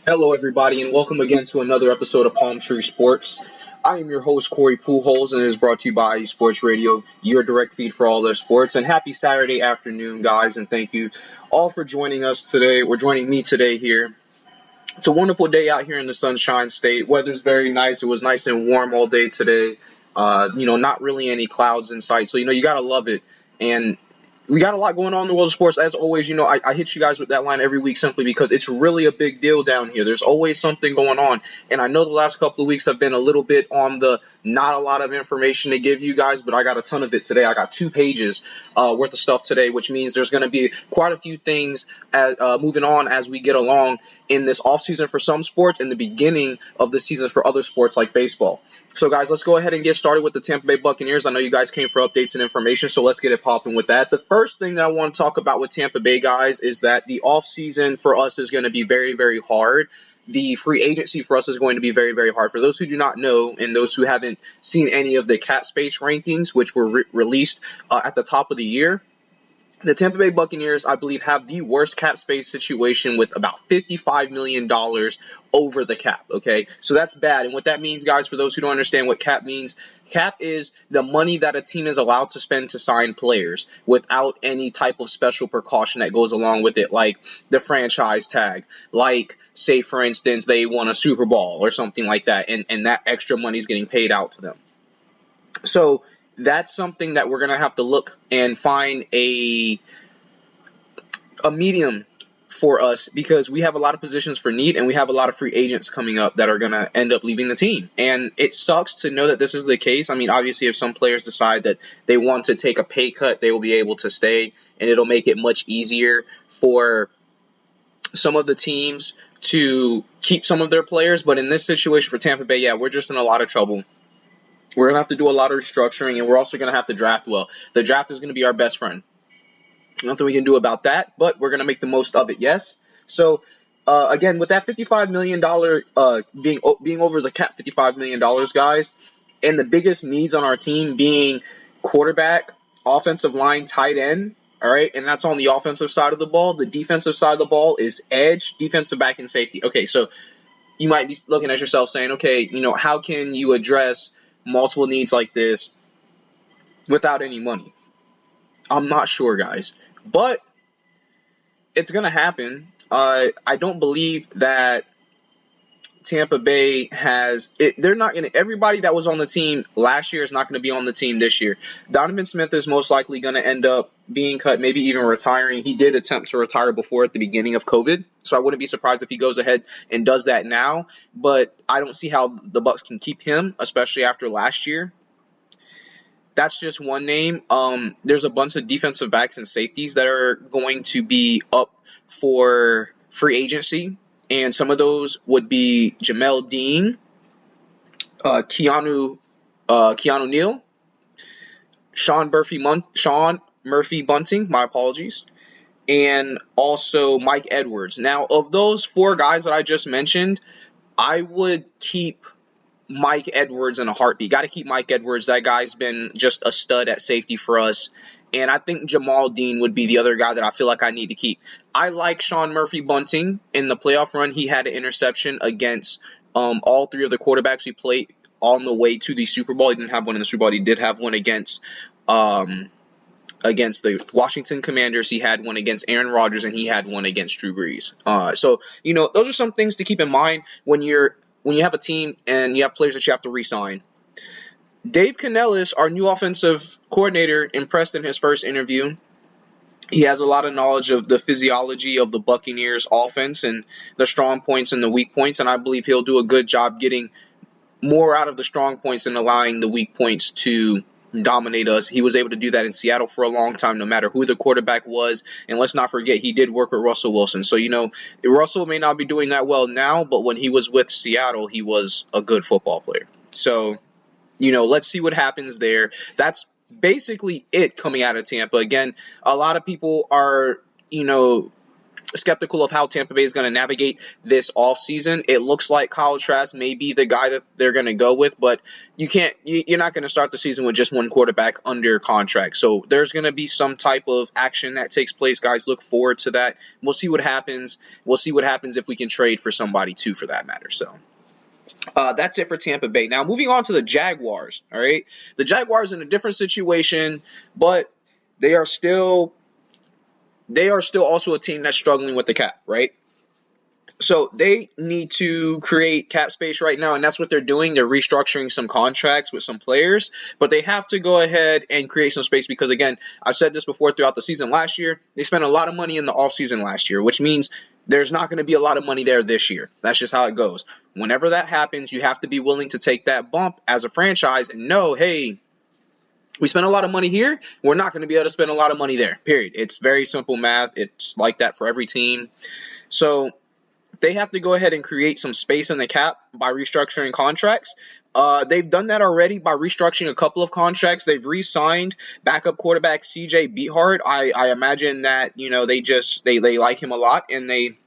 Hello, everybody, and welcome again to another episode of Palm Tree Sports. I am your host, Corey Pujols, and it is brought to you by Sports Radio, your direct feed for all their sports. And happy Saturday afternoon, guys, and thank you all for joining us today. We're joining me today here. It's a wonderful day out here in the Sunshine State. Weather's very nice. It was nice and warm all day today. Not really any clouds in sight, so you gotta love it. And we got a lot going on in the world of sports. As always, I hit you guys with that line every week simply because it's really a big deal down here. There's always something going on. And I know the last couple of weeks have been a little bit on the not a lot of information to give you guys, but I got a ton of it today. I got 2 pages worth of stuff today, which means there's going to be quite a few things moving on as we get along in this offseason for some sports and the beginning of the season for other sports like baseball. So, guys, let's go ahead and get started with the Tampa Bay Buccaneers. I know you guys came for updates and information, so let's get it popping with that. The first thing that I want to talk about with Tampa Bay, guys, is that the offseason for us is going to be very, very hard. The free agency for us is going to be very, very hard. For those who do not know and those who haven't seen any of the cap space rankings, which were released at the top of the year, the Tampa Bay Buccaneers, I believe, have the worst cap space situation with about $55 million over the cap, okay? So that's bad. And what that means, guys, for those who don't understand what cap means, cap is the money that a team is allowed to spend to sign players without any type of special precaution that goes along with it, like the franchise tag, like, say, for instance, they won a Super Bowl or something like that, and that extra money is getting paid out to them. So that's something that we're going to have to look and find a medium for us because we have a lot of positions for need and we have a lot of free agents coming up that are going to end up leaving the team. And it sucks to know that this is the case. I mean, obviously, if some players decide that they want to take a pay cut, they will be able to stay, and it'll make it much easier for some of the teams to keep some of their players. But in this situation for Tampa Bay, yeah, we're just in a lot of trouble. We're going to have to do a lot of restructuring, and we're also going to have to draft well. The draft is going to be our best friend. Nothing we can do about that, but we're going to make the most of it, yes? So, again, with that $55 million being over the cap $55 million, guys, and the biggest needs on our team being quarterback, offensive line, tight end, all right, and that's on the offensive side of the ball. The defensive side of the ball is edge, defensive back, and safety. Okay, so you might be looking at yourself saying, okay, how can you address multiple needs like this without any money? I'm not sure, guys, but it's going to happen. I don't believe that Tampa Bay has it. They're not going to. Everybody that was on the team last year is not going to be on the team this year. Donovan Smith is most likely going to end up being cut, maybe even retiring. He did attempt to retire before at the beginning of COVID, so I wouldn't be surprised if he goes ahead and does that now. But I don't see how the Bucs can keep him, especially after last year. That's just one name. There's a bunch of defensive backs and safeties that are going to be up for free agency, and some of those would be Jamel Dean, Keanu Neal, Sean Murphy Bunting. My apologies. And also Mike Edwards. Now, of those four guys that I just mentioned, I would keep Mike Edwards in a heartbeat. Got to keep Mike Edwards. That guy's been just a stud at safety for us. And I think Jamal Dean would be the other guy that I feel like I need to keep. I like Sean Murphy Bunting. In the playoff run, he had an interception against all three of the quarterbacks we played on the way to the Super Bowl. He didn't have one in the Super Bowl. He did have one against the Washington Commanders. He had one against Aaron Rodgers, and he had one against Drew Brees. Those are some things to keep in mind when you have a team and you have players that you have to re-sign. Dave Canellis, our new offensive coordinator, impressed in his first interview. He has a lot of knowledge of the physiology of the Buccaneers offense and the strong points and the weak points, and I believe he'll do a good job getting more out of the strong points and allowing the weak points to dominate us. He was able to do that in Seattle for a long time, no matter who the quarterback was. And let's not forget, he did work with Russell Wilson. So, Russell may not be doing that well now, but when he was with Seattle, he was a good football player. So, let's see what happens there. That's basically it coming out of Tampa. Again, a lot of people are, skeptical of how Tampa Bay is going to navigate this offseason. It looks like Kyle Trask may be the guy that they're going to go with, but you're not going to start the season with just one quarterback under contract. So there's going to be some type of action that takes place, guys. Look forward to that. We'll see what happens. We'll see what happens if we can trade for somebody too, for that matter. So that's it for Tampa Bay. Now, moving on to the Jaguars. All right, the Jaguars in a different situation, but they are still also a team that's struggling with the cap, right? So they need to create cap space right now, and that's what they're doing. They're restructuring some contracts with some players, but they have to go ahead and create some space because, again, I've said this before throughout the season last year, they spent a lot of money in the offseason last year, which means there's not going to be a lot of money there this year. That's just how it goes. Whenever that happens, you have to be willing to take that bump as a franchise and know, hey, we spent a lot of money here. We're not going to be able to spend a lot of money there, period. It's very simple math. It's like that for every team. So they have to go ahead and create some space in the cap by restructuring contracts. They've done that already by restructuring a couple of contracts. They've re-signed backup quarterback C.J. Beathard. I imagine that, they like him a lot, and they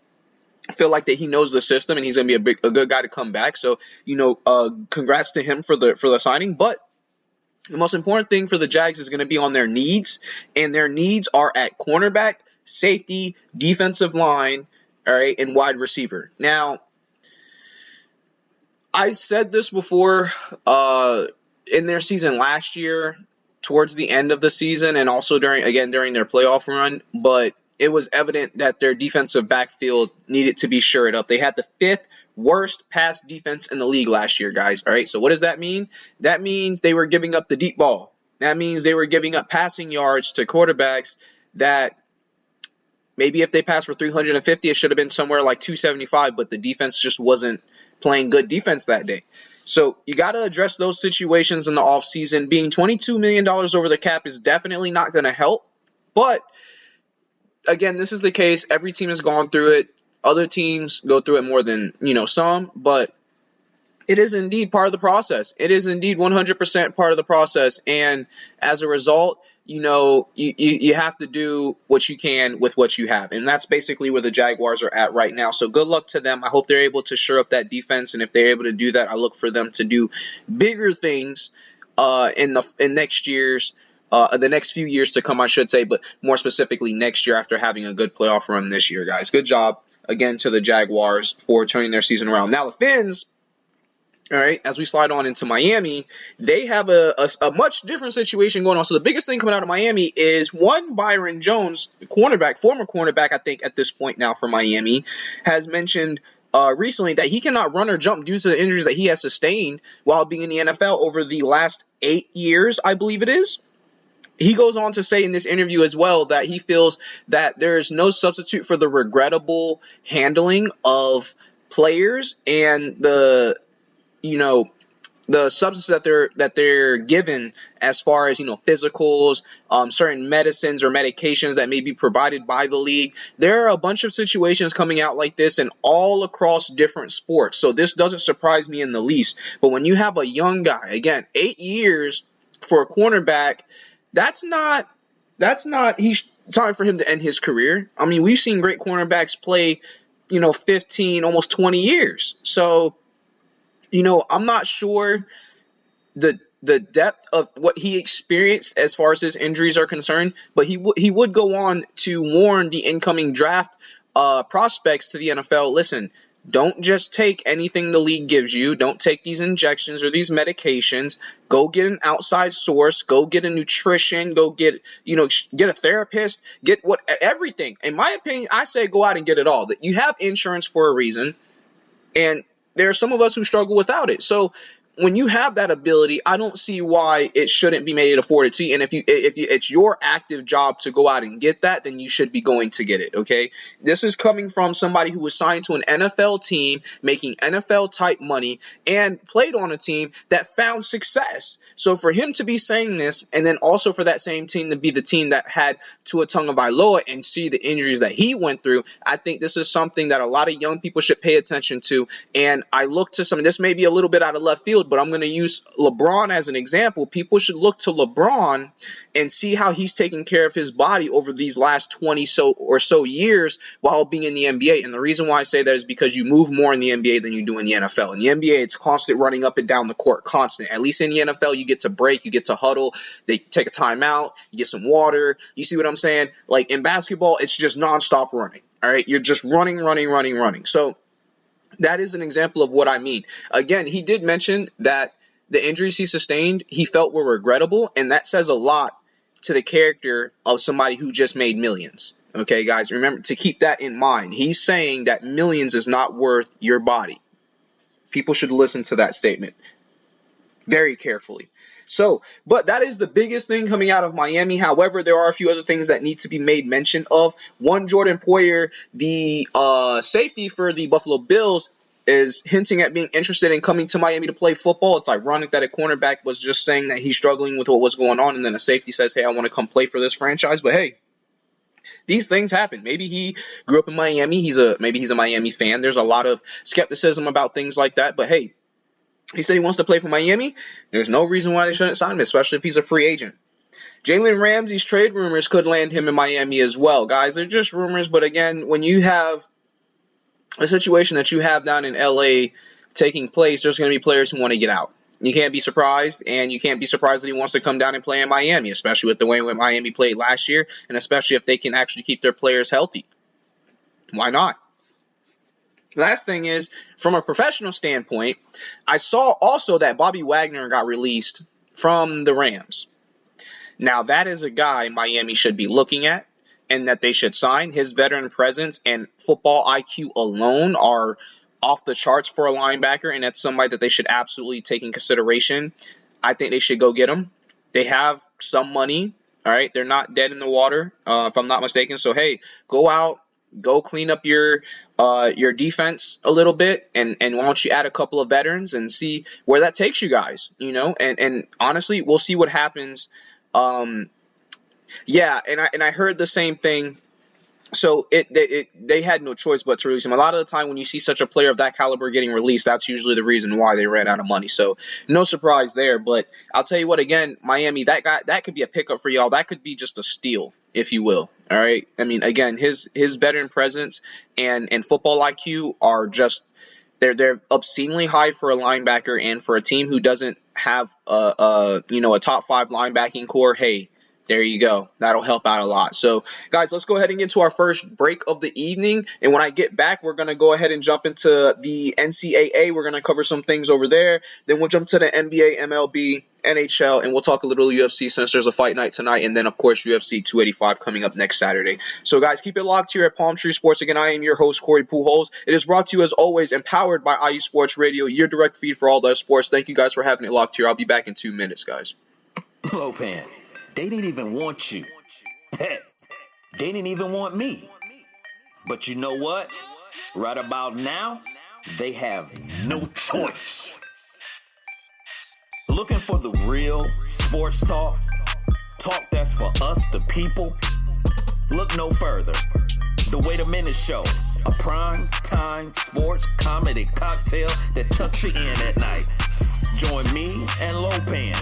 feel like that he knows the system, and he's going to be a good guy to come back. So, congrats to him for the signing. But the most important thing for the Jags is going to be on their needs, and their needs are at cornerback, safety, defensive line, all right, and wide receiver. Now, I said this before in their season last year, towards the end of the season, and also during their playoff run, but it was evident that their defensive backfield needed to be shored up. They had the 5th worst pass defense in the league last year, guys. All right, so what does that mean? That means they were giving up the deep ball. That means they were giving up passing yards to quarterbacks that maybe if they passed for 350, it should have been somewhere like 275, but the defense just wasn't playing good defense that day. So you got to address those situations in the offseason. Being $22 million over the cap is definitely not going to help. But, again, this is the case. Every team has gone through it. Other teams go through it more than, some, but it is indeed part of the process. It is indeed 100% part of the process. And as a result, you have to do what you can with what you have. And that's basically where the Jaguars are at right now. So good luck to them. I hope they're able to shore up that defense. And if they're able to do that, I look for them to do bigger things in next year's the next few years to come, I should say, but more specifically next year after having a good playoff run this year, guys. Good job, again, to the Jaguars for turning their season around. Now, the Fins, all right, as we slide on into Miami, they have a much different situation going on. So the biggest thing coming out of Miami is Byron Jones, former cornerback, I think, at this point now for Miami, has mentioned recently that he cannot run or jump due to the injuries that he has sustained while being in the NFL over the last 8 years, I believe it is. He goes on to say in this interview as well that he feels that there is no substitute for the regrettable handling of players and the substance that they're given as far as, physicals, certain medicines or medications that may be provided by the league. There are a bunch of situations coming out like this and all across different sports. So this doesn't surprise me in the least. But when you have a young guy, again, 8 years for a cornerback, that's not he's time for him to end his career. I mean, we've seen great cornerbacks play, 15, almost 20 years. So, I'm not sure the depth of what he experienced as far as his injuries are concerned, but he would go on to warn the incoming draft prospects to the NFL, listen, don't just take anything the league gives you. Don't take these injections or these medications. Go get an outside source. Go get a nutrition. Go get a therapist. Get everything. In my opinion, I say go out and get it all. That you have insurance for a reason, and there are some of us who struggle without it. So when you have that ability, I don't see why it shouldn't be made afforded to you. And if it's your active job to go out and get that, then you should be going to get it, okay? This is coming from somebody who was signed to an NFL team, making NFL-type money, and played on a team that found success. So for him to be saying this, and then also for that same team to be the team that had Tua Tagovailoa and see the injuries that he went through, I think this is something that a lot of young people should pay attention to. And I look to this may be a little bit out of left field, field, but I'm going to use LeBron as an example. People should look to LeBron and see how he's taking care of his body over these last 20 or so years while being in the NBA. And the reason why I say that is because you move more in the NBA than you do in the NFL. In the NBA, it's constant running up and down the court, constant. At least in the NFL, you get to break, you get to huddle, they take a timeout, you get some water. You see what I'm saying? Like in basketball, it's just nonstop running. All right, you're just running. So that is an example of what I mean. Again, he did mention that the injuries he sustained, he felt were regrettable, and that says a lot to the character of somebody who just made millions. Okay, guys, remember to keep that in mind. He's saying that millions is not worth your body. People should listen to that statement very carefully. So, but that is the biggest thing coming out of Miami. However, there are a few other things that need to be made mention of. One, Jordan Poyer, the safety for the Buffalo Bills, is hinting at being interested in coming to Miami to play football. It's ironic that a cornerback was just saying that he's struggling with what was going on, and then a safety says, hey, I want to come play for this franchise. But hey, these things happen. Maybe he grew up in Miami. Maybe he's a Miami fan. There's a lot of skepticism about things like that. But hey, he said he wants to play for Miami. There's no reason why they shouldn't sign him, especially if he's a free agent. Jalen Ramsey's trade rumors could land him in Miami as well. Guys, they're just rumors, but again, when you have a situation that you have down in LA taking place, there's going to be players who want to get out. You can't be surprised, and you can't be surprised that he wants to come down and play in Miami, especially with the way Miami played last year, and especially if they can actually keep their players healthy. Why not? Last thing is, from a professional standpoint, I saw also that Bobby Wagner got released from the Rams. Now, that is a guy Miami should be looking at and that they should sign. His veteran presence and football IQ alone are off the charts for a linebacker, and that's somebody that they should absolutely take in consideration. I think they should go get him. They have some money, all right? They're not dead in the water, if I'm not mistaken. So, hey, go out. Go clean up your defense a little bit, and why don't you add a couple of veterans and see where that takes you guys, and honestly, we'll see what happens. Yeah, and I heard the same thing. So they had no choice but to release him. A lot of the time when you see such a player of that caliber getting released, that's usually the reason why they ran out of money. So no surprise there. But I'll tell you what, again, Miami, that could be a pickup for y'all. That could be just a steal, if you will. All right. I mean, again, his veteran presence and football IQ are just they're obscenely high for a linebacker, and for a team who doesn't have a top 5 linebacking core. Hey, there you go. That'll help out a lot. So, guys, let's go ahead and get to our first break of the evening. And when I get back, we're going to go ahead and jump into the NCAA. We're going to cover some things over there. Then we'll jump to the NBA, MLB, NHL, and we'll talk a little UFC since there's a fight night tonight. And then, of course, UFC 285 coming up next Saturday. So, guys, keep it locked here at Palm Tree Sports. Again, I am your host, Corey Pujols. It is brought to you, as always, empowered by IU Sports Radio, your direct feed for all the sports. Thank you guys for having it locked here. I'll be back in 2 minutes, guys. Lopan. They didn't even want you. Heck, they didn't even want me. But you know what? Right about now, they have no choice. Looking for the real sports talk? Talk that's for us, the people? Look no further. The Wait a Minute Show. A prime time sports comedy cocktail that tucks you in at night. Join me and Lopan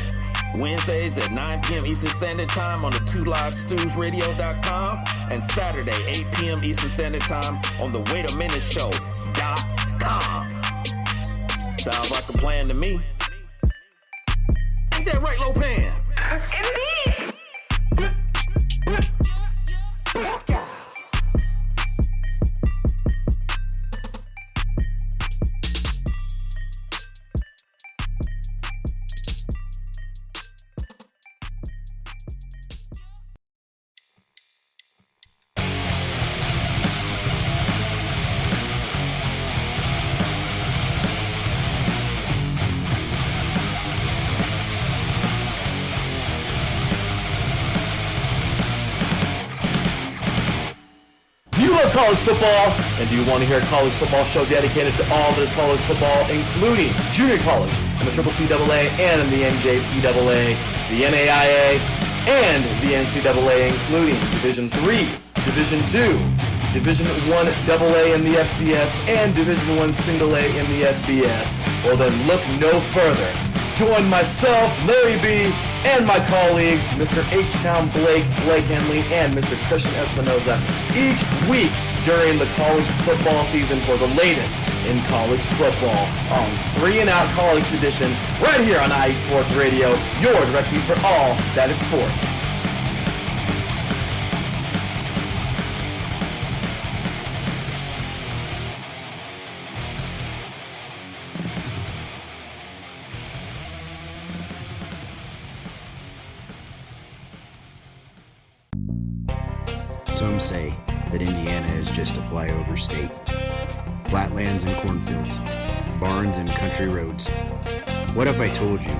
Wednesdays at 9 p.m. Eastern Standard Time on the 2livestewsradio.com and Saturday, 8 p.m. Eastern Standard Time on the waitaminuteshow.com. Sounds like a plan to me. Ain't that right, Lopan? Indeed. College football, and do you want to hear a college football show dedicated to all that is college football, including junior college and the CCCAA and the NJCAA, the NAIA, and the NCAA, including Division III, Division II, Division I AA in the FCS, and Division I Single A in the FBS? Well then look no further. Join myself, Larry B., and my colleagues, Mr. H-Town Blake Henley, and Mr. Christian Espinoza each week during the college football season for the latest in college football on 3 and Out College Edition right here on IE Sports Radio, your direct feed for all that is sports. Some say that Indiana is just a flyover state. Flatlands and cornfields, barns and country roads. What if I told you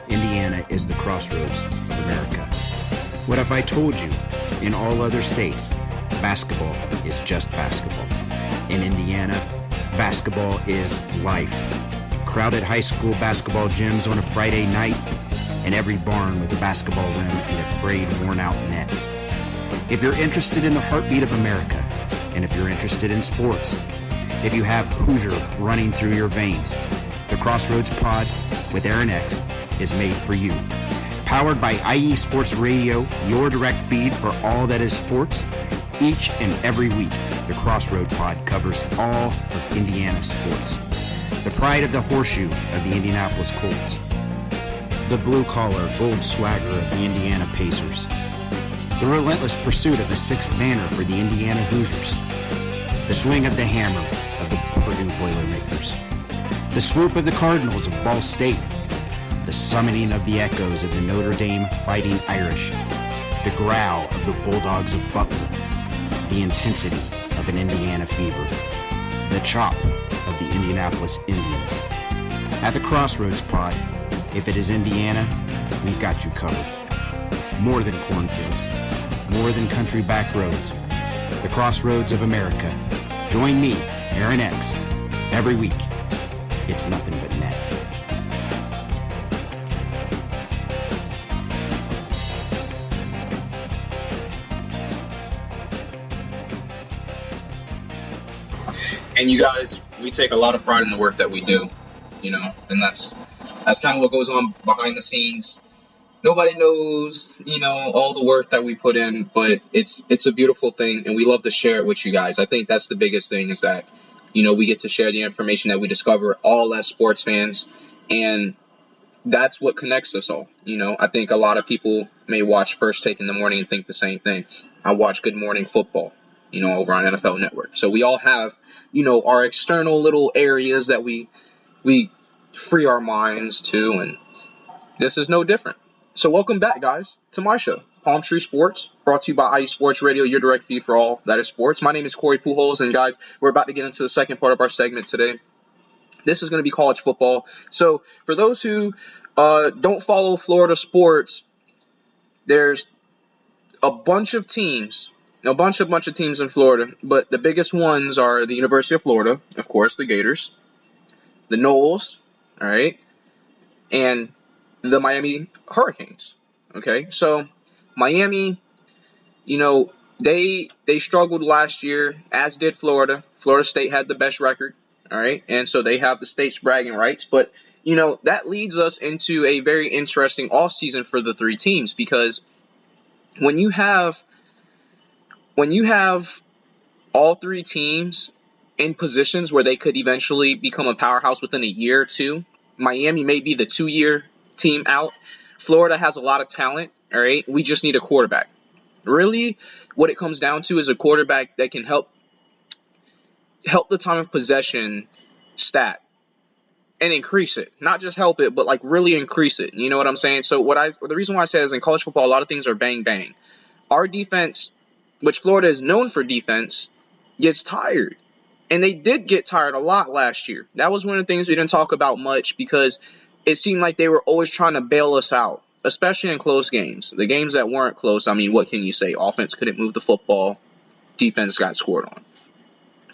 Indiana is the crossroads of America? What if I told you in all other states, basketball is just basketball? In Indiana, basketball is life. Crowded high school basketball gyms on a Friday night, and every barn with a basketball rim and a frayed, worn-out net. If you're interested in the heartbeat of America, and if you're interested in sports, if you have Hoosier running through your veins, the Crossroads Pod with Aaron X is made for you. Powered by IE Sports Radio, your direct feed for all that is sports. Each and every week, the Crossroad Pod covers all of Indiana sports. The pride of the horseshoe of the Indianapolis Colts. The blue-collar gold swagger of the Indiana Pacers. The relentless pursuit of the sixth banner for the Indiana Hoosiers. The swing of the hammer of the Purdue Boilermakers. The swoop of the Cardinals of Ball State. The summoning of the echoes of the Notre Dame Fighting Irish. The growl of the Bulldogs of Butler. The intensity of an Indiana fever. The chop of the Indianapolis Indians. At the Crossroads Pod, if it is Indiana, we've got you covered. More than cornfields. More than country back roads. The Crossroads of America. Join me, Aaron X, every week. It's nothing but net. And you guys, we take a lot of pride in the work that we do, and that's kind of what goes on behind the scenes. Nobody knows, all the work that we put in, but it's a beautiful thing, and we love to share it with you guys. I think that's the biggest thing is that, we get to share the information that we discover all as sports fans, and that's what connects us all. I think a lot of people may watch First Take in the morning and think the same thing. I watch Good Morning Football, over on NFL Network. So we all have, our external little areas that we free our minds to, and this is no different. So welcome back, guys, to my show, Palm Tree Sports, brought to you by IE Sports Radio, your direct feed for all that is sports. My name is Corey Pujols, and guys, we're about to get into the second part of our segment today. This is going to be college football. So for those who don't follow Florida sports, there's a bunch of teams in Florida, but the biggest ones are the University of Florida, of course, the Gators, the Noles, all right, and the Miami Hurricanes. Okay, so Miami, they struggled last year, as did Florida. Florida State had the best record, all right, and so they have the state's bragging rights. But that leads us into a very interesting offseason for the three teams, because when you have all three teams in positions where they could eventually become a powerhouse within a year or two, Miami may be the 2-year team out. Florida has a lot of talent, all right? We just need a quarterback. Really, what it comes down to is a quarterback that can help the time of possession stat and increase it. Not just help it, but really increase it. You know what I'm saying? So the reason why I say is in college football, a lot of things are bang bang. Our defense, which Florida is known for defense, gets tired. And they did get tired a lot last year. That was one of the things we didn't talk about much, because it seemed like they were always trying to bail us out, especially in close games. The games that weren't close, what can you say? Offense couldn't move the football. Defense got scored on.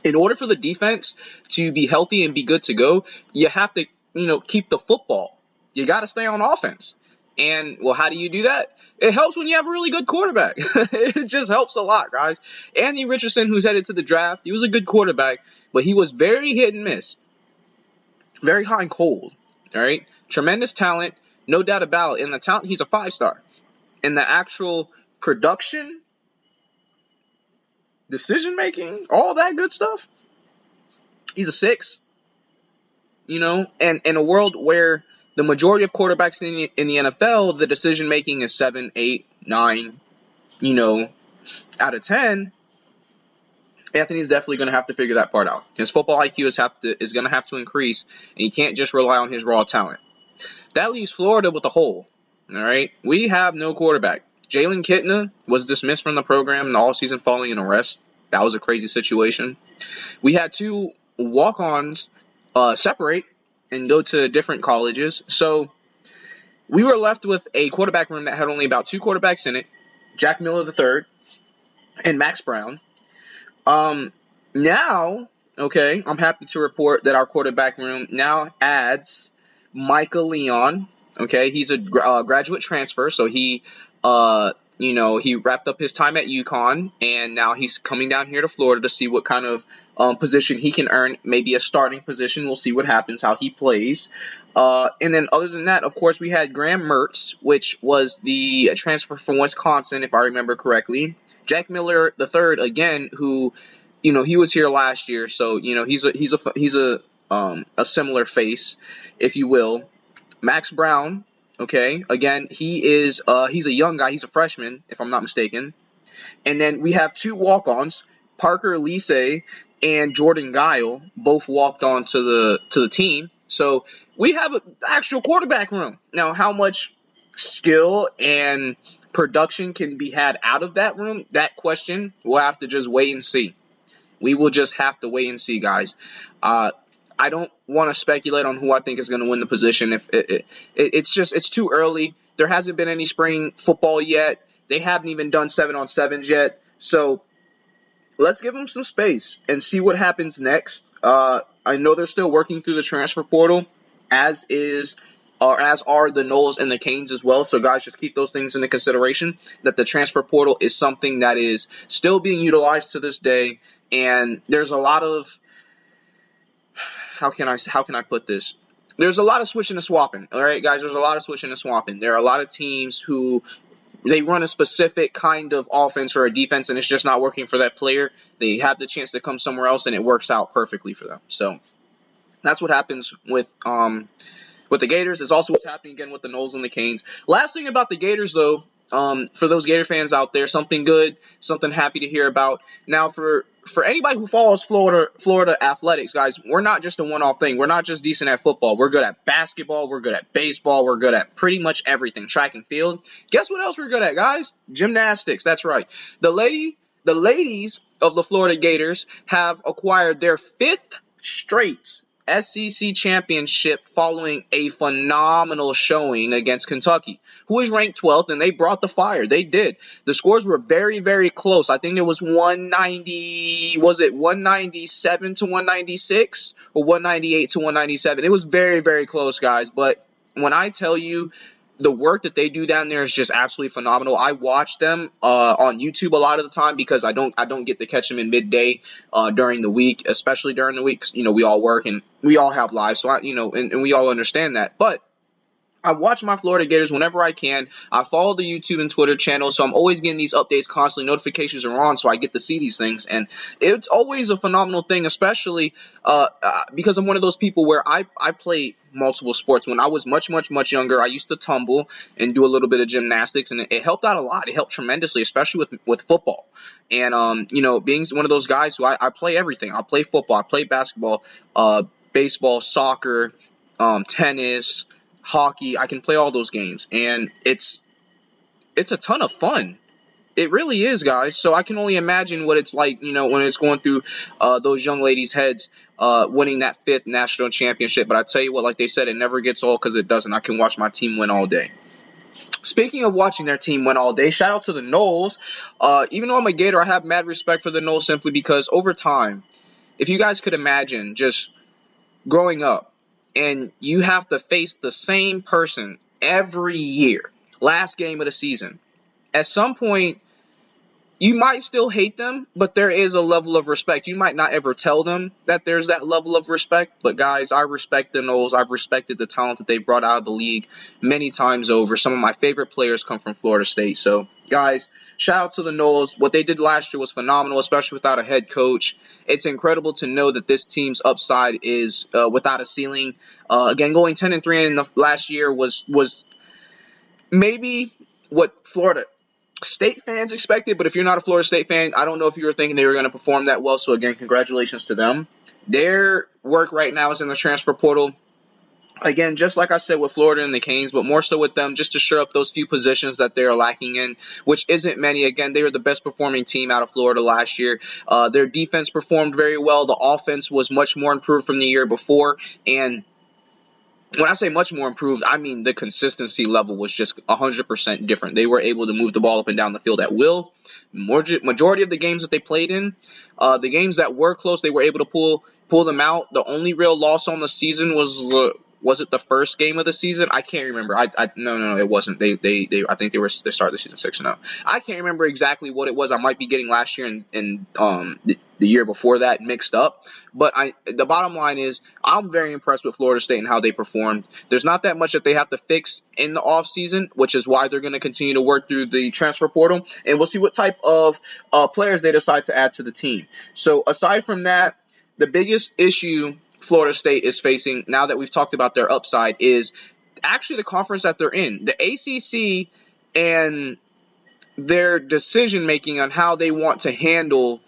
In order for the defense to be healthy and be good to go, you have to, keep the football. You got to stay on offense. And, well, how do you do that? It helps when you have a really good quarterback. It just helps a lot, guys. Anthony Richardson, who's headed to the draft, he was a good quarterback, but he was very hit and miss. Very hot and cold, all right? Tremendous talent, no doubt about it. In the talent, he's a 5-star. In the actual production, decision-making, all that good stuff, he's a 6. You know, and in a world where the majority of quarterbacks in the NFL, the decision-making is 7, 8, 9, you know, out of 10, Anthony's definitely going to have to figure that part out. His football IQ is going to have to increase, and he can't just rely on his raw talent. That leaves Florida with a hole, all right? We have no quarterback. Jalen Kitna was dismissed from the program in the offseason following an arrest. That was a crazy situation. We had 2 walk-ons separate and go to different colleges. So we were left with a quarterback room that had only about 2 quarterbacks in it, Jack Miller III and Max Brown. Now, okay, I'm happy to report that our quarterback room now adds Micah Leon. Okay, he's a graduate transfer, so he he wrapped up his time at UConn, and now he's coming down here to Florida to see what kind of position he can earn, maybe a starting position. We'll see what happens, how he plays. And then other than that, of course, we had Graham Mertz, which was the transfer from Wisconsin, if I remember correctly. Jack Miller III, again, who, you know, he was here last year, so, you know, he's a similar face, if you will. Max Brown, okay, again, he's a young guy. He's a freshman, if I'm not mistaken. And then we have 2 walk-ons, Parker Lise and Jordan Guile, both walked on to the team. So we have an actual quarterback room. Now, how much skill and production can be had out of that room, that question, we'll have to just wait and see. We will just have to wait and see, guys. I don't want to speculate on who I think is going to win the position. It's too early. There hasn't been any spring football yet. They haven't even done 7-on-7s yet. So let's give them some space and see what happens next. I know they're still working through the transfer portal, as are the Noles and the Canes as well. So guys, just keep those things into consideration, that the transfer portal is something that is still being utilized to this day. And there's a lot of, how can I put this? There's a lot of switching and swapping. All right, guys, there's a lot of switching and swapping. There are a lot of teams who they run a specific kind of offense or a defense, and it's just not working for that player. They have the chance to come somewhere else, and it works out perfectly for them. So that's what happens with the Gators. It's also what's happening again with the Noles and the Canes. Last thing about the Gators, though, for those Gator fans out there, something good, something happy to hear about. Now, for anybody who follows Florida athletics, guys, we're not just a one-off thing. We're not just decent at football. We're good at basketball. We're good at baseball. We're good at pretty much everything. Track and field. Guess what else we're good at, guys? Gymnastics. That's right. The ladies of the Florida Gators have acquired their 5th straight SEC championship following a phenomenal showing against Kentucky, who is ranked 12th, and they brought the fire. They did. The scores were very, very close. I think it was 197 to 196 or 198 to 197? It was very, very close, guys. But when I tell you, the work that they do down there is just absolutely phenomenal. I watch them on YouTube a lot of the time because I don't get to catch them in midday during the week, especially during the week. You know, we all work and we all have lives, so and we all understand that. But I watch my Florida Gators whenever I can. I follow the YouTube and Twitter channels, so I'm always getting these updates constantly. Notifications are on, so I get to see these things. And it's always a phenomenal thing, especially because I'm one of those people where I play multiple sports. When I was much, much, much younger, I used to tumble and do a little bit of gymnastics, and it helped out a lot. It helped tremendously, especially with football. And, being one of those guys who I play everything. I play football. I play basketball, baseball, soccer, tennis, hockey. I can play all those games, and it's a ton of fun. It really is, guys. So I can only imagine what it's like, when it's going through those young ladies' heads, winning that 5th national championship. But I tell you what, like they said, it never gets old because it doesn't. I can watch my team win all day. Speaking of watching their team win all day, shout out to the Noles. Even though I'm a Gator, I have mad respect for the Noles simply because over time, if you guys could imagine just growing up, and you have to face the same person every year. Last game of the season. At some point, you might still hate them, but there is a level of respect. You might not ever tell them that there's that level of respect, but guys, I respect the Noles. I've respected the talent that they brought out of the league many times over. Some of my favorite players come from Florida State. So, guys, shout out to the Noles. What they did last year was phenomenal, especially without a head coach. It's incredible to know that this team's upside is without a ceiling. Again, going 10-3 in the last year was maybe what Florida State fans expected, but if you're not a Florida State fan, I don't know if you were thinking they were going to perform that well. So again, congratulations to them. Their work right now is in the transfer portal. Again, just like I said with Florida and the Canes, but more so with them just to shore up those few positions that they're lacking in, which isn't many. Again, they were the best performing team out of Florida last year. Their defense performed very well. The offense was much more improved from the year before, and when I say much more improved, I mean the consistency level was just 100% different. They were able to move the ball up and down the field at will. Majority of the games that they played in, the games that were close, they were able to pull them out. The only real loss on the season was it the first game of the season? I can't remember. No, it wasn't. They I think they started the season 6-0. I can't remember exactly what it was. I might be getting last year and the year before that mixed up. But the bottom line is I'm very impressed with Florida State and how they performed. There's not that much that they have to fix in the offseason, which is why they're going to continue to work through the transfer portal, and we'll see what type of players they decide to add to the team. So aside from that, the biggest issue Florida State is facing, now that we've talked about their upside, is actually the conference that they're in. The ACC and their decision-making on how they want to handle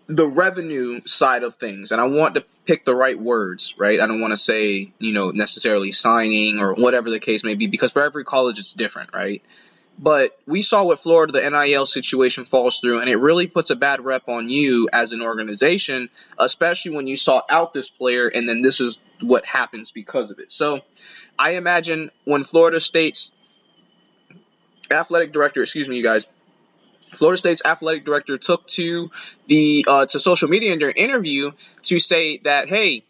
the revenue side of things. And I want to pick the right words, right? I don't want to say, necessarily signing or whatever the case may be, because for every college it's different, right? But we saw with Florida, the NIL situation falls through, and it really puts a bad rep on you as an organization, especially when you sought out this player, and then this is what happens because of it. So I imagine when Florida State's athletic director, Florida State's athletic director took to social media in their interview to say that, hey,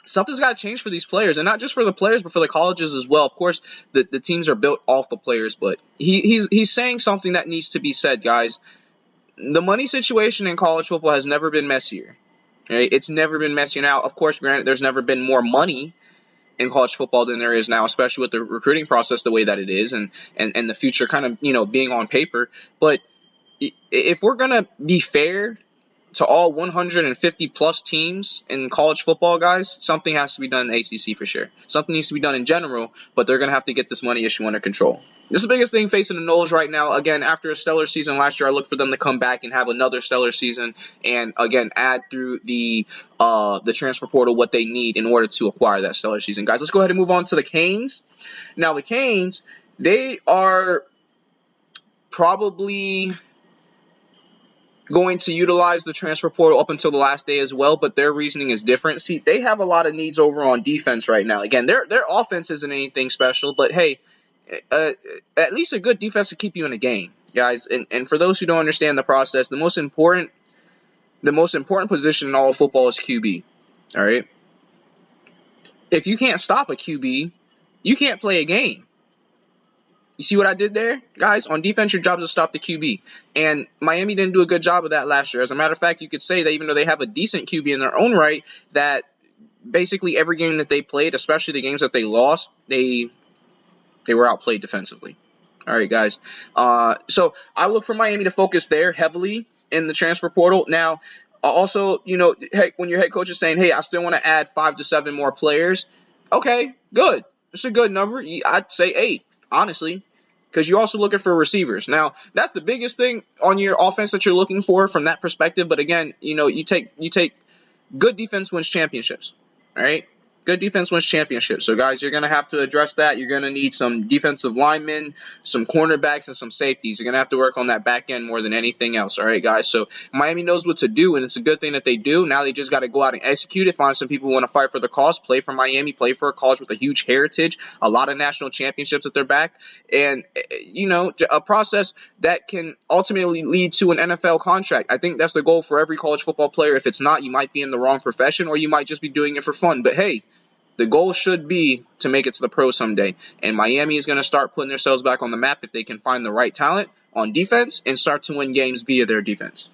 something's got to change for these players, and not just for the players, but for the colleges as well. Of course, the teams are built off the players, but he's saying something that needs to be said, guys. The money situation in college football has never been messier. Right? It's never been messier. Now, of course, granted, there's never been more money in college football than there is now, especially with the recruiting process the way that it is, and the future kind of being on paper. But if we're gonna be fair to all 150 plus teams in college football, guys, something has to be done in the ACC for sure. Something needs to be done in general, but they're going to have to get this money issue under control. This is the biggest thing facing the Noles right now. Again, after a stellar season last year, I look for them to come back and have another stellar season, and again, add through the transfer portal what they need in order to acquire that stellar season. Guys, let's go ahead and move on to the Canes. Now, the Canes, they are probably going to utilize the transfer portal up until the last day as well, but their reasoning is different. See, they have a lot of needs over on defense right now. Again, their offense isn't anything special, but hey, at least a good defense to keep you in a game, guys. And for those who don't understand the process, the most important position in all of football is QB. All right. If you can't stop a QB, you can't play a game. You see what I did there? Guys, on defense, your job is to stop the QB. And Miami didn't do a good job of that last year. As a matter of fact, you could say that even though they have a decent QB in their own right, that basically every game that they played, especially the games that they lost, they were outplayed defensively. All right, guys. So I look for Miami to focus there heavily in the transfer portal. Now, also, when your head coach is saying, hey, I still want to add 5 to 7 more players, okay, good. It's a good number. I'd say 8. Honestly, because you're also looking for receivers. Now, that's the biggest thing on your offense that you're looking for from that perspective. But again, you take good defense wins championships. All right. Good defense wins championships. So, guys, you're going to have to address that. You're going to need some defensive linemen, some cornerbacks, and some safeties. You're going to have to work on that back end more than anything else. All right, guys? So, Miami knows what to do, and it's a good thing that they do. Now they just got to go out and execute it, find some people who want to fight for the cause, play for Miami, play for a college with a huge heritage, a lot of national championships at their back, and, a process that can ultimately lead to an NFL contract. I think that's the goal for every college football player. If it's not, you might be in the wrong profession, or you might just be doing it for fun. But, hey, the goal should be to make it to the pros someday. And Miami is going to start putting themselves back on the map if they can find the right talent on defense and start to win games via their defense.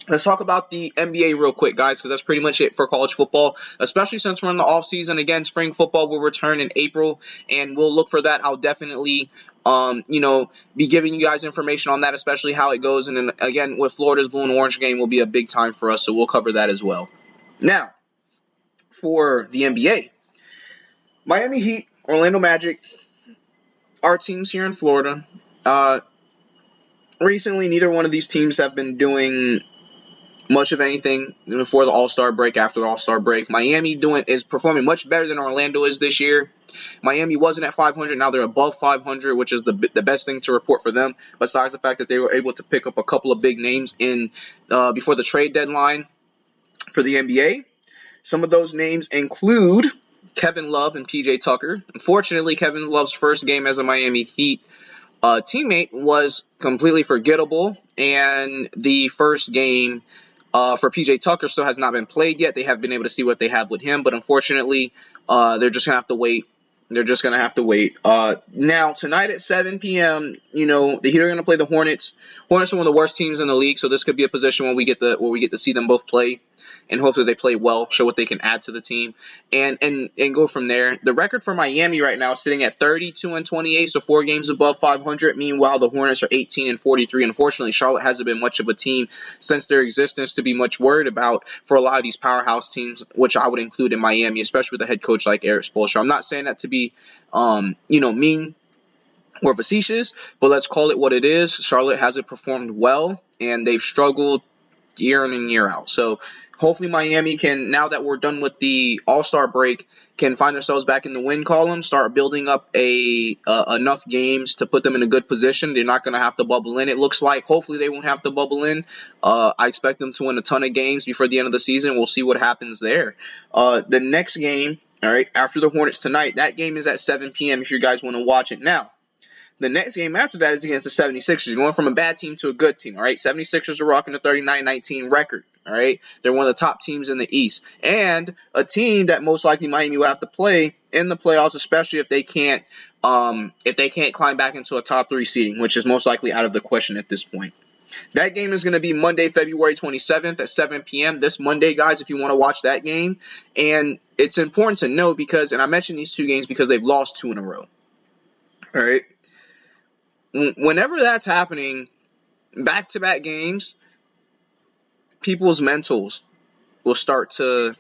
Let's talk about the NBA real quick, guys, because that's pretty much it for college football, especially since we're in the offseason. Again, spring football will return in April, and we'll look for that. I'll definitely be giving you guys information on that, especially how it goes. And then, again, with Florida's blue and orange game will be a big time for us, so we'll cover that as well. Now, for the NBA, Miami Heat, Orlando Magic, our teams here in Florida. Recently, neither one of these teams have been doing much of anything before the All-Star break, after the All-Star break. Miami is performing much better than Orlando is this year. Miami wasn't at 500. Now they're above 500, which is the best thing to report for them, besides the fact that they were able to pick up a couple of big names before the trade deadline for the NBA. Some of those names include Kevin Love and PJ Tucker. Unfortunately, Kevin Love's first game as a Miami Heat teammate was completely forgettable, and the first game for PJ Tucker still has not been played yet. They have been able to see what they have with him, but unfortunately, they're just going to have to wait. Now, tonight at 7 p.m., the Heat are going to play the Hornets. Hornets are one of the worst teams in the league, so this could be a position where we get to see them both play, and hopefully they play well, show what they can add to the team, and go from there. The record for Miami right now is sitting at 32-28, so 4 games above 500. Meanwhile, the Hornets are 18-43. Unfortunately, Charlotte hasn't been much of a team since their existence to be much worried about for a lot of these powerhouse teams, which I would include in Miami, especially with a head coach like Erik Spoelstra. I'm not saying that to be, mean or facetious, but let's call it what it is. Charlotte hasn't performed well, and they've struggled year in and year out. So hopefully Miami can, now that we're done with the All-Star break, can find themselves back in the win column, start building up enough games to put them in a good position. They're not going to have to bubble in, it looks like. Hopefully they won't have to bubble in. I expect them to win a ton of games before the end of the season. We'll see what happens there. The next game, all right, after the Hornets tonight, that game is at 7 p.m. if you guys want to watch it. Now, the next game after that is against the 76ers. You're going from a bad team to a good team, all right? 76ers are rocking a 39-19 record, all right? They're one of the top teams in the East. And a team that most likely Miami will have to play in the playoffs, especially if they can't climb back into a top 3 seeding, which is most likely out of the question at this point. That game is going to be Monday, February 27th at 7 p.m. This Monday, guys, if you want to watch that game. And it's important to know because, and I mentioned these 2 games because they've lost 2 in a row, all right? Whenever that's happening, back-to-back games, people's mentals will start to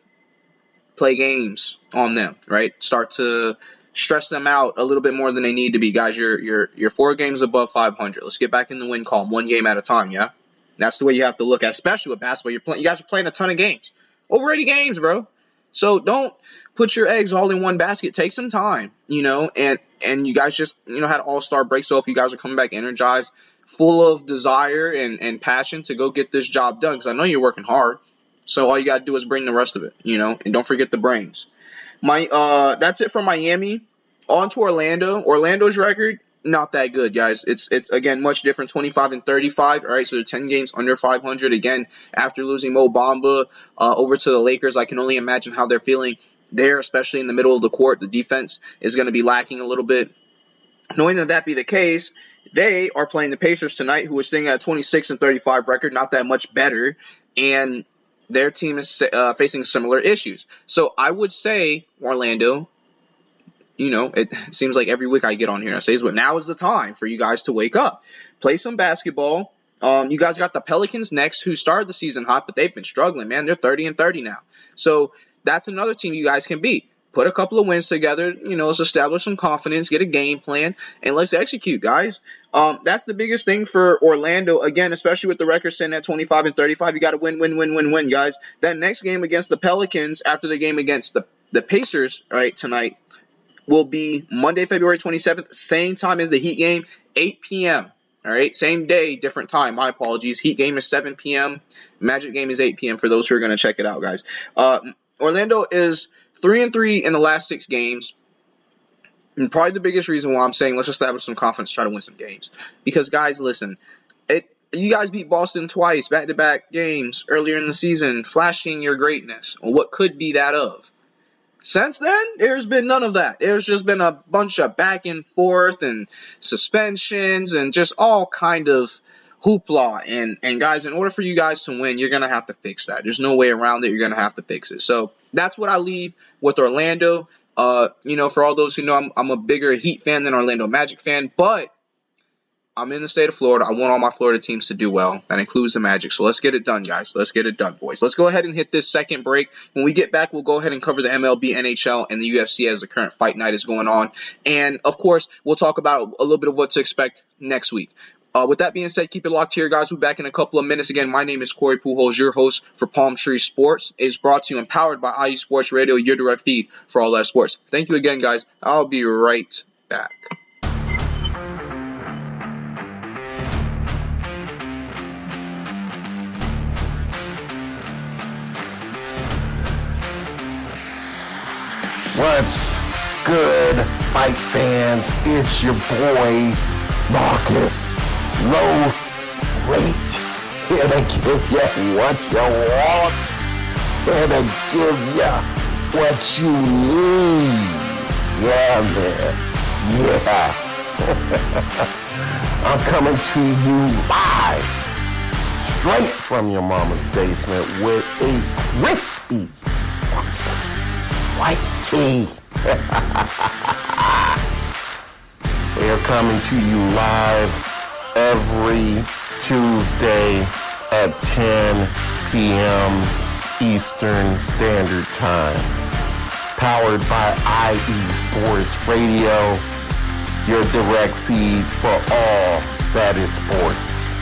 play games on them, right? Start to stress them out a little bit more than they need to be. Guys, you're 4 games above 500. Let's get back in the win column, 1 game at a time, yeah? That's the way you have to look at, especially with basketball. You guys are playing a ton of games. Over 80 games, bro. So don't put your eggs all in one basket. Take some time, and you guys just, had All-Star break. So if you guys are coming back energized, full of desire and passion to go get this job done, because I know you're working hard. So all you got to do is bring the rest of it, and don't forget the brains. That's it for Miami. On to Orlando. Orlando's record, not that good, guys. It's again much different, 25-35. All right, so they're 10 games under 500. Again, after losing Mo Bamba over to the Lakers, I can only imagine how they're feeling there, especially in the middle of the court. The defense is going to be lacking a little bit. Knowing that be the case, they are playing the Pacers tonight, who is sitting at a 26-35 record, not that much better, and their team is facing similar issues. So I would say Orlando. It seems like every week I get on here and I say, but now is the time for you guys to wake up. Play some basketball. You guys got the Pelicans next, who started the season hot, but they've been struggling, man. They're 30-30 now. So that's another team you guys can beat. Put a couple of wins together, let's establish some confidence, get a game plan, and let's execute, guys. That's the biggest thing for Orlando. Again, especially with the record sitting at 25-35, you got to win, guys. That next game against the Pelicans, after the game against The Pacers, right, tonight will be Monday, February 27th, same time as the Heat game, 8 p.m. All right, same day, different time. My apologies. Heat game is 7 p.m. Magic game is 8 p.m. for those who are going to check it out, guys. Orlando is 3-3 in the last 6 games. And probably the biggest reason why I'm saying let's establish some confidence, try to win some games. Because, guys, listen, you guys beat Boston twice, back-to-back games earlier in the season, flashing your greatness, or what could be that of. Since then, there's been none of that. There's just been a bunch of back and forth and suspensions and just all kind of hoopla. And guys, in order for you guys to win, you're going to have to fix that. There's no way around it. You're going to have to fix it. So that's what I leave with Orlando. For all those who know, I'm a bigger Heat fan than Orlando Magic fan, but I'm in the state of Florida. I want all my Florida teams to do well. That includes the Magic. So let's get it done, guys. Let's get it done, boys. Let's go ahead and hit this second break. When we get back, we'll go ahead and cover the MLB, NHL, and the UFC as the current fight night is going on. And, of course, we'll talk about a little bit of what to expect next week. With that being said, keep it locked here, guys. We'll be back in a couple of minutes. Again, my name is Corey Pujols, your host for Palm Tree Sports. It's brought to you and powered by IE Sports Radio, your direct feed for all that sports. Thank you again, guys. I'll be right back. What's good, fight fans? It's your boy, Marcus Los Great, here to give you what you want, here to give you what you need. Yeah, man. Yeah. I'm coming to you live, straight from your mama's basement with a crispy, awesome white tea. We are coming to you live every Tuesday at 10 p.m. Eastern Standard Time. Powered by IE Sports Radio, your direct feed for all that is sports.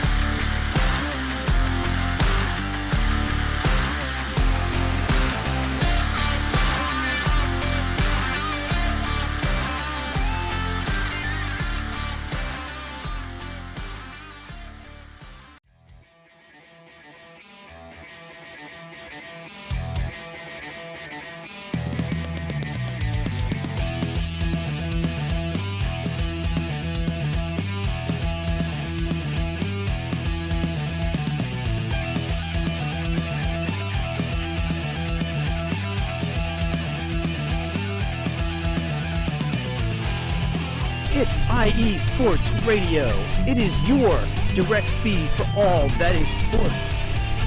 It's IE Sports Radio. It is your direct feed for all that is sports.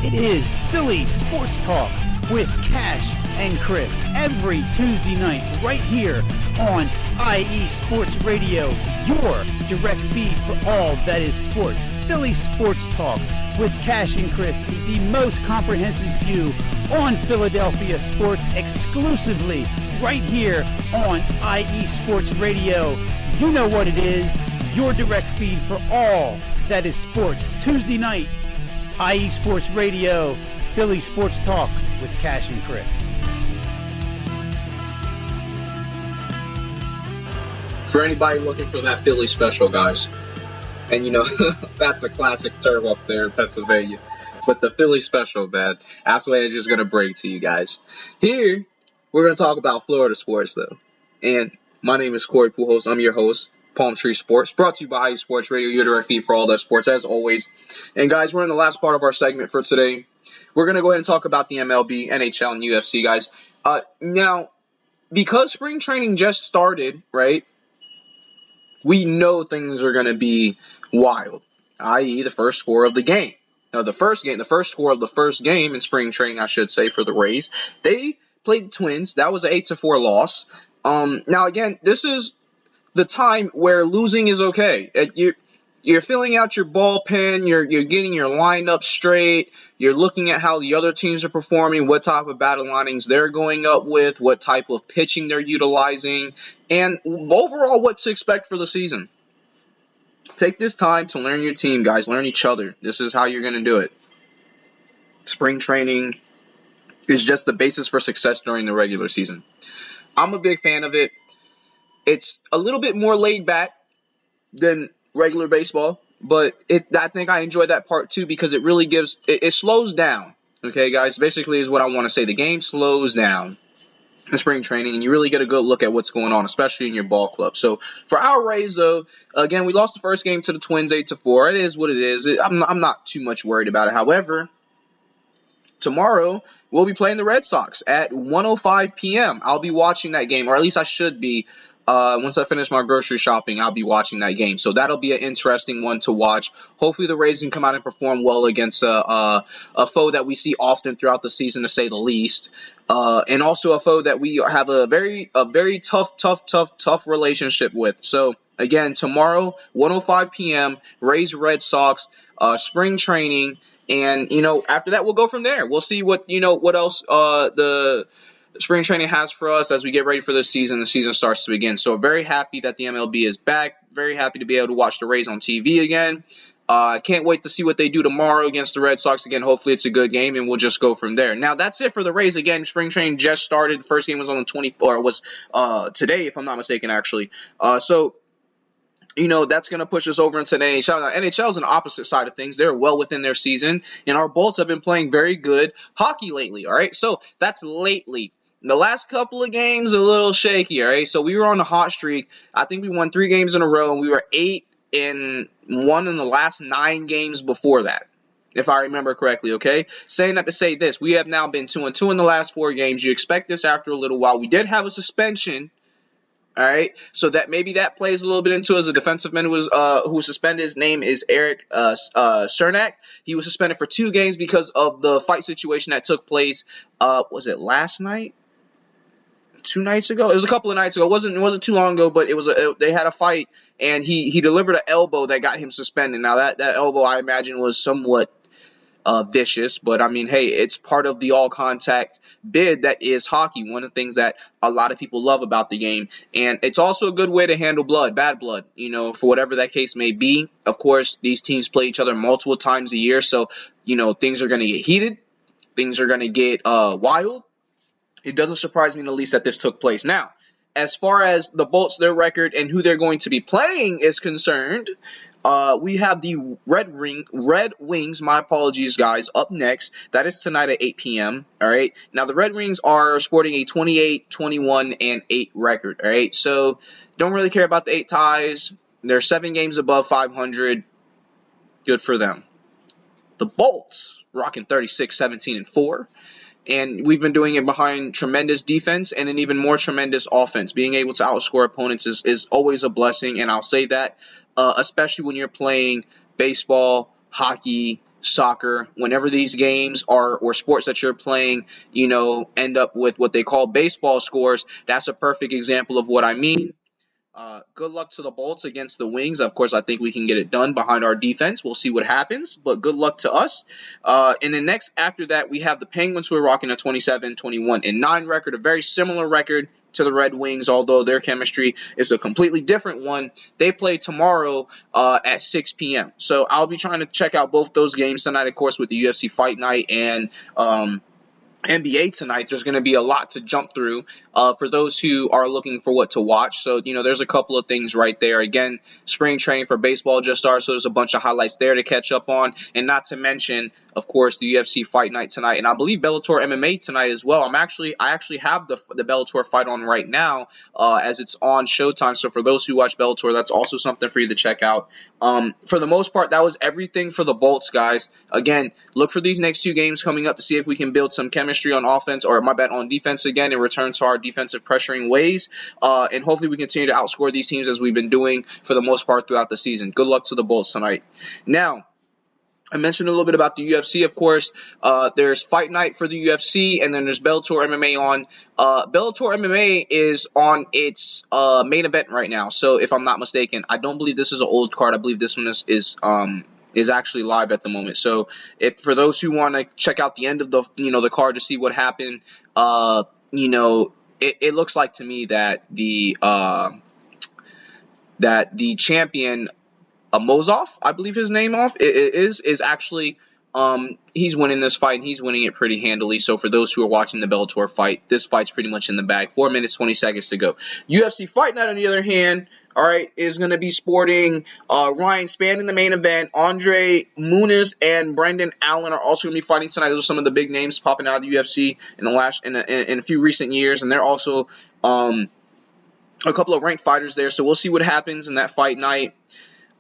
It is Philly Sports Talk with Cash and Chris every Tuesday night right here on IE Sports Radio, your direct feed for all that is sports. Philly Sports Talk with Cash and Chris is the most comprehensive view on Philadelphia sports exclusively right here on IE Sports Radio. You know what it is, your direct feed for all that is sports. Tuesday night, IE Sports Radio, Philly Sports Talk with Cash and Chris. For anybody looking for that Philly special, guys, and that's a classic term up there in Pennsylvania, but the Philly special, man, that's what I'm just going to bring to you guys. Here, we're going to talk about Florida sports, though, and my name is Corey Pujols. I'm your host, Palm Tree Sports, brought to you by IE Sports Radio, your direct feed for all that sports, as always. And, guys, we're in the last part of our segment for today. We're going to go ahead and talk about the MLB, NHL, and UFC, guys. Now, because spring training just started, right, we know things are going to be wild, i.e. the first score of the game. Now, the first score of the first game in spring training, I should say, for the Rays, they played the Twins. That was an 8-4 loss. Now, again, this is the time where losing is okay. You're filling out your bullpen, you're getting your lineup straight, you're looking at how the other teams are performing, what type of battle linings they're going up with, what type of pitching they're utilizing, and overall what to expect for the season. Take this time to learn your team, guys. Learn each other. This is how you're going to do it. Spring training is just the basis for success during the regular season. I'm a big fan of it. It's a little bit more laid back than regular baseball, but I think I enjoy that part too because it really it slows down. Okay, guys, basically is what I want to say. The game slows down in spring training, and you really get a good look at what's going on, especially in your ball club. So for our Rays, though, again, we lost the first game to the Twins 8-4. It is what it is. I'm not too much worried about it. However, tomorrow we'll be playing the Red Sox at 1:05 p.m. I'll be watching that game, or at least I should be. Once I finish my grocery shopping, I'll be watching that game. So that'll be an interesting one to watch. Hopefully the Rays can come out and perform well against a foe that we see often throughout the season, to say the least. And also a foe that we have a very tough relationship with. So again, tomorrow, 1:05 p.m., Rays Red Sox, spring training. And, after that, we'll go from there. We'll see what else the spring training has for us as we get ready for the season. The season starts to begin. So very happy that the MLB is back. Very happy to be able to watch the Rays on TV again. Can't wait to see what they do tomorrow against the Red Sox again. Hopefully it's a good game, and we'll just go from there. Now, that's it for the Rays. Again, spring training just started. The first game was on the 20th, or was today, if I'm not mistaken, actually. So that's going to push us over into the NHL. Now, NHL is an opposite side of things. They're well within their season, and our Bolts have been playing very good hockey lately, all right? So that's lately. The last couple of games, a little shaky, all right? So we were on a hot streak. I think we won 3 games in a row, and we were 8-1 in the last 9 games before that, if I remember correctly, okay? Saying that to say this, we have now been 2-2 in the last 4 games. You expect this after a little while. We did have a suspension, all right? So that maybe that plays a little bit into it. As a defensive man who was suspended. His name is Eric Cernak. He was suspended for 2 games because of the fight situation that took place, was it last night? 2 nights ago? It was a couple of nights ago. It wasn't too long ago, but they had a fight, and he delivered an elbow that got him suspended. Now that elbow, I imagine, was somewhat vicious, but I mean, hey, it's part of the all-contact bid that is hockey. One of the things that a lot of people love about the game, and it's also a good way to handle bad blood, for whatever that case may be. Of course, these teams play each other multiple times a year, so things are going to get heated, things are going to get wild. It doesn't surprise me in the least that this took place. Now, as far as the Bolts, their record, and who they're going to be playing is concerned, we have the Red Wings, my apologies, guys, up next. That is tonight at 8 p.m., all right? Now, the Red Wings are sporting a 28, 21, and 8 record, all right? So, don't really care about the 8 ties. They're 7 games above 500. Good for them. The Bolts, rocking 36, 17, and 4. And we've been doing it behind tremendous defense and an even more tremendous offense. Being able to outscore opponents is always a blessing, and I'll say that, especially when you're playing baseball, hockey, soccer. Whenever these games or sports that you're playing, end up with what they call baseball scores, that's a perfect example of what I mean. Good luck to the Bolts against the Wings. Of course, I think we can get it done behind our defense. We'll see what happens, but good luck to us. And then next, after that, we have the Penguins, who are rocking a 27, 21, and 9 record, a very similar record to the Red Wings, although their chemistry is a completely different one. They play tomorrow at 6 p.m. So I'll be trying to check out both those games tonight, of course, with the UFC Fight Night and NBA tonight. There's going to be a lot to jump through for those who are looking for what to watch. So, there's a couple of things right there. Again, spring training for baseball just started, so there's a bunch of highlights there to catch up on. And not to mention, of course, the UFC Fight Night tonight. And I believe Bellator MMA tonight as well. I actually have the Bellator fight on right now as it's on Showtime. So for those who watch Bellator, that's also something for you to check out. For the most part, that was everything for the Bolts, guys. Again, look for these next 2 games coming up to see if we can build some chemistry on offense, or on defense again, and return to our defensive pressuring ways. And hopefully we continue to outscore these teams as we've been doing for the most part throughout the season. Good luck to the Bolts tonight. Now, I mentioned a little bit about the UFC, of course. There's Fight Night for the UFC, and then there's Bellator MMA on. Bellator MMA is on its main event right now. So if I'm not mistaken, I don't believe this is an old card. I believe this one is actually live at the moment. So if for those who want to check out the end of the card to see what happened, it looks like to me that the champion, Mozov, I believe his name is actually He's winning this fight, and he's winning it pretty handily. So for those who are watching the Bellator fight, this fight's pretty much in the bag. 4 minutes, 20 seconds to go. UFC Fight Night, on the other hand, all right, is going to be sporting Ryan Spann in the main event. Andre Muniz and Brendan Allen are also going to be fighting tonight. Those are some of the big names popping out of the UFC in a few recent years, and they're also a couple of ranked fighters there. So we'll see what happens in that fight night.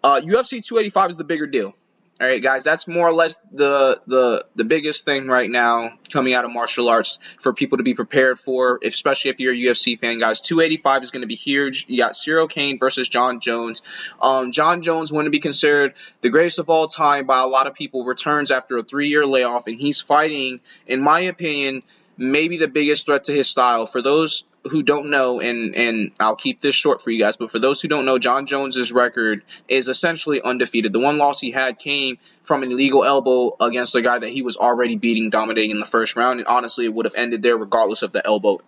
UFC 285 is the bigger deal. All right, guys, that's more or less the biggest thing right now coming out of martial arts for people to be prepared for, especially if you're a UFC fan, guys. 285 is going to be huge. You got Cyril Kane versus Jon Jones. Jon Jones, want to be considered the greatest of all time by a lot of people, returns after a 3-year layoff, and he's fighting, in my opinion, maybe the biggest threat to his style. For those who don't know, and I'll keep this short for you guys, but for those who don't know, Jon Jones's record is essentially undefeated. The one loss he had came from an illegal elbow against a guy that he was already beating, dominating in the first round, and honestly, it would have ended there regardless of the elbow.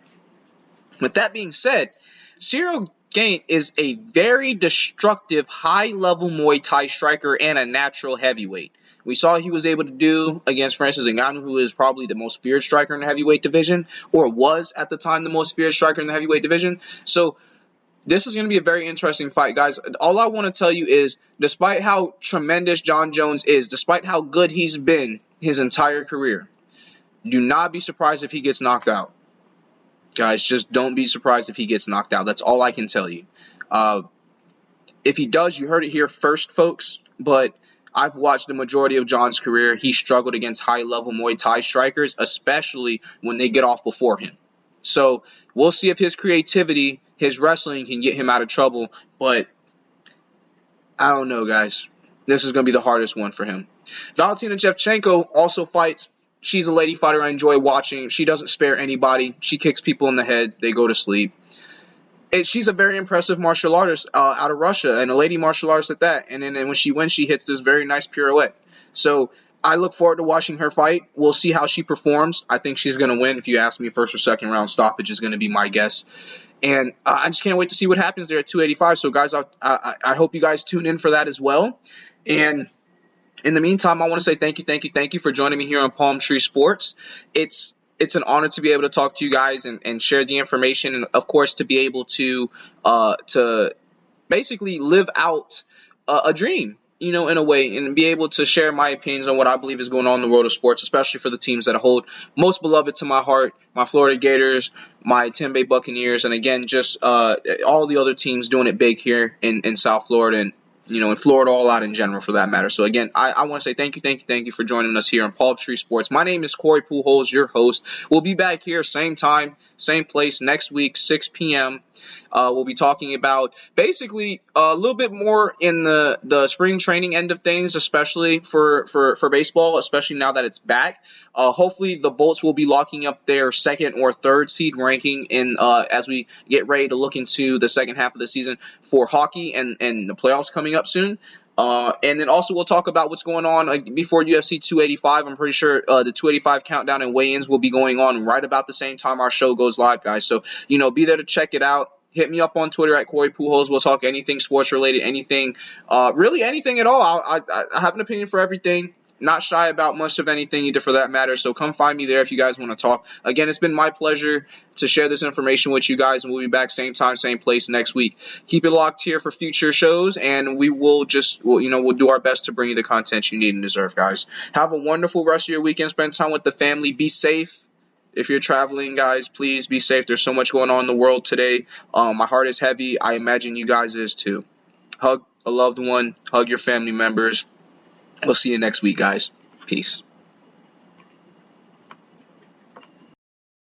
With that being said, Cyril Kane is a very destructive, high-level Muay Thai striker and a natural heavyweight. We saw he was able to do against Francis Ngannou, who is probably the most feared striker in the heavyweight division, or was at the time the most feared striker in the heavyweight division. So this is going to be a very interesting fight, guys. All I want to tell you is, despite how tremendous Jon Jones is, despite how good he's been his entire career, do not be surprised if he gets knocked out. Guys, just don't be surprised if he gets knocked out. That's all I can tell you. If he does, you heard it here first, folks, but I've watched the majority of Jon's career. He struggled against high-level Muay Thai strikers, especially when they get off before him. So we'll see if his creativity, his wrestling can get him out of trouble, but I don't know, guys. This is going to be the hardest one for him. Valentina Shevchenko also fights. She's a lady fighter I enjoy watching. She doesn't spare anybody. She kicks people in the head. They go to sleep. She's a very impressive martial artist out of Russia, and a lady martial artist at that. And then when she wins, she hits this very nice pirouette. So I look forward to watching her fight. We'll see how she performs. I think she's going to win. If you ask me, first or second round stoppage is going to be my guess. And I just can't wait to see what happens there at 285. So, guys, I hope you guys tune in for that as well. And in the meantime, I want to say thank you for joining me here on Palm Tree Sports. It's an honor to be able to talk to you guys and share the information, and of course to be able to basically live out a dream, in a way, and be able to share my opinions on what I believe is going on in the world of sports, especially for the teams that I hold most beloved to my heart, my Florida Gators, my Tampa Bay Buccaneers, and again, just all the other teams doing it big here in South Florida, and in Florida, all out in general, for that matter. So, again, I want to say thank you for joining us here on Palm Tree Sports. My name is Corey Pujols, your host. We'll be back here, same time, same place, next week, 6 p.m. We'll be talking about basically a little bit more in the spring training end of things, especially for baseball, especially now that it's back. Hopefully, the Bolts will be locking up their second or third seed ranking as we get ready to look into the second half of the season for hockey and the playoffs coming up soon. And then also we'll talk about what's going on before UFC 285. I'm pretty sure the 285 countdown and weigh-ins will be going on right about the same time our show goes live, guys. So, be there to check it out. Hit me up on Twitter at Corey Pujols. We'll talk anything sports-related, anything, really anything at all. I have an opinion for everything. Not shy about much of anything either, for that matter. So come find me there if you guys want to talk. Again, it's been my pleasure to share this information with you guys, and we'll be back same time, same place next week. Keep it locked here for future shows, and we will we'll do our best to bring you the content you need and deserve, guys. Have a wonderful rest of your weekend. Spend time with the family. Be safe. If you're traveling, guys, please be safe. There's so much going on in the world today. My heart is heavy. I imagine you guys is too. Hug a loved one. Hug your family members. We'll see you next week, guys. Peace.